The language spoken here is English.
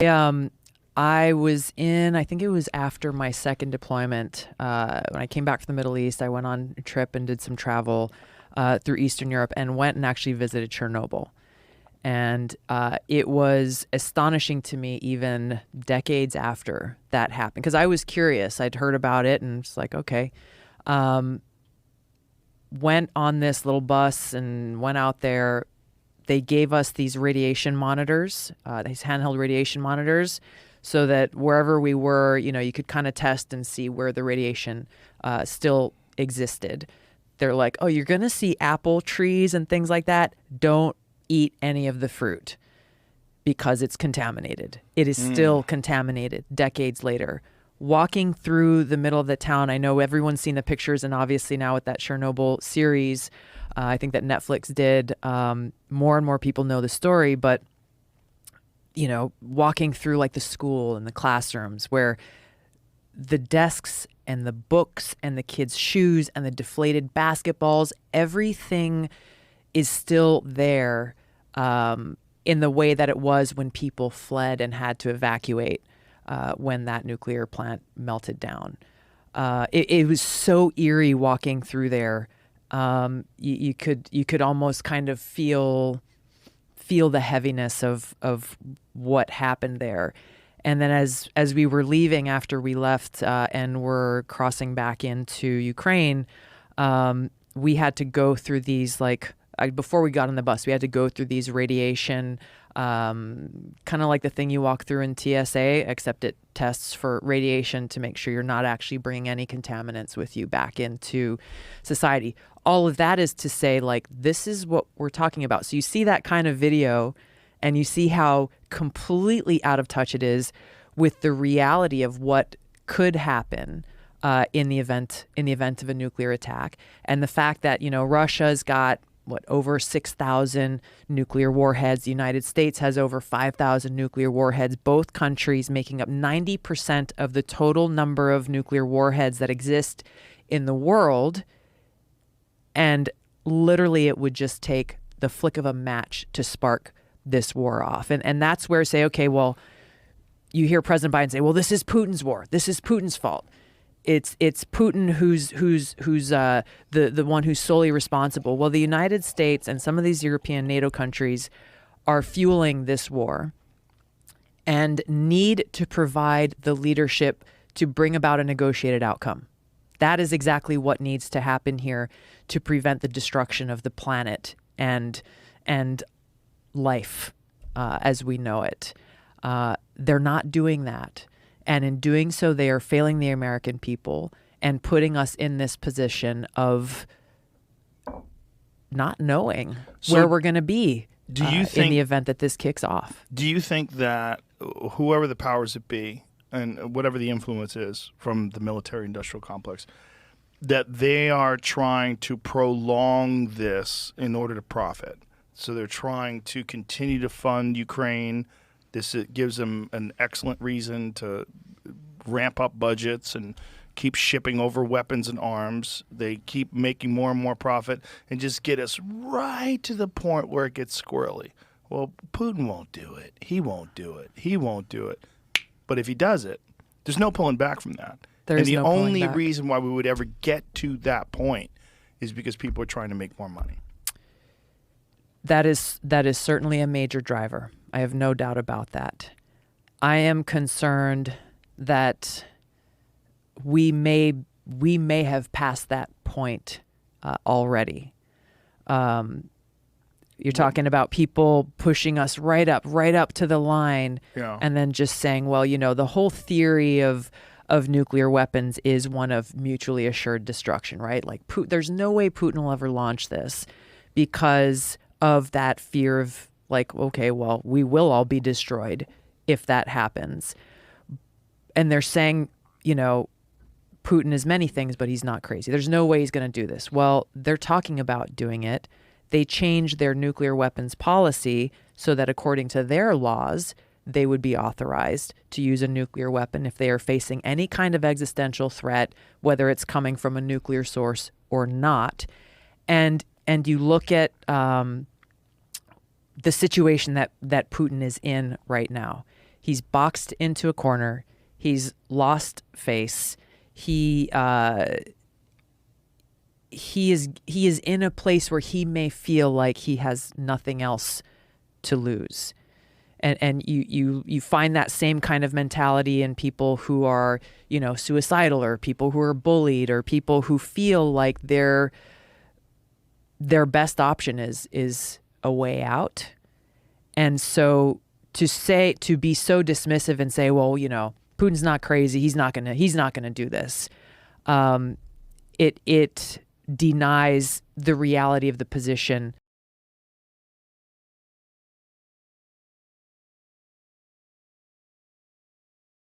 Um, I was in, I think it was after my second deployment. When I came back from the Middle East, I went on a trip and did some travel through Eastern Europe and went and actually visited Chernobyl. And it was astonishing to me even decades after that happened, because I was curious. I'd heard about it and it's like, okay. Went on this little bus and went out there. They gave us these radiation monitors, these handheld radiation monitors, so that wherever we were, you could kind of test and see where the radiation still existed. They're like, oh, you're going to see apple trees and things like that. Don't eat any of the fruit because it's contaminated. It is still contaminated decades later. Walking through the middle of the town, I know everyone's seen the pictures, and obviously now with that Chernobyl series, I think that Netflix did, more and more people know the story, but walking through like the school and the classrooms where the desks and the books and the kids' shoes and the deflated basketballs, everything is still there in the way that it was when people fled and had to evacuate when that nuclear plant melted down. It was so eerie walking through there. You could almost kind of feel the heaviness of what happened there. And then as we were leaving after we left and were crossing back into Ukraine, we had to go through these before we got on the bus, we had to go through these radiation, kind of like the thing you walk through in TSA, except it tests for radiation to make sure you're not actually bringing any contaminants with you back into society. All of that is to say, this is what we're talking about. So you see that kind of video and you see how completely out of touch it is with the reality of what could happen in the event of a nuclear attack. And the fact that, Russia's got over 6,000 nuclear warheads. The United States has over 5,000 nuclear warheads, both countries making up 90% of the total number of nuclear warheads that exist in the world. And literally it would just take the flick of a match to spark this war off. And that's where say, okay, well, you hear President Biden say, well, this is Putin's war. This is Putin's fault. It's Putin who's the one who's solely responsible. Well, the United States and some of these European NATO countries are fueling this war and need to provide the leadership to bring about a negotiated outcome. That is exactly what needs to happen here to prevent the destruction of the planet and life as we know it. They're not doing that. And in doing so, they are failing the American people and putting us in this position of not knowing where we're going to be in the event that this kicks off. Do you think that whoever the powers that be and whatever the influence is from the military-industrial complex, that they are trying to prolong this in order to profit? So they're trying to continue to fund Ukraine. This gives them an excellent reason to ramp up budgets and keep shipping over weapons and arms. They keep making more and more profit and just get us right to the point where it gets squirrely. Well, Putin won't do it. He won't do it. He won't do it. But if he does it, there's no pulling back from that. And the only reason why we would ever get to that point is because people are trying to make more money. That is certainly a major driver. I have no doubt about that. I am concerned that we may have passed that point already. You're talking about people pushing us right up to the line, and then just saying, well, the whole theory of nuclear weapons is one of mutually assured destruction, right? Like, there's no way Putin will ever launch this because of that fear of, like, okay, well, we will all be destroyed if that happens. And they're saying, Putin is many things, but he's not crazy. There's no way he's going to do this. Well, they're talking about doing it. They changed their nuclear weapons policy so that according to their laws, they would be authorized to use a nuclear weapon if they are facing any kind of existential threat, whether it's coming from a nuclear source or not. And you look at the situation that Putin is in right now. He's boxed into a corner. He's lost face. He is in a place where he may feel like he has nothing else to lose. And you find that same kind of mentality in people who are, suicidal, or people who are bullied, or people who feel like their best option is a way out. And so to be so dismissive and say, well, Putin's not crazy, he's not gonna do this. It denies the reality of the position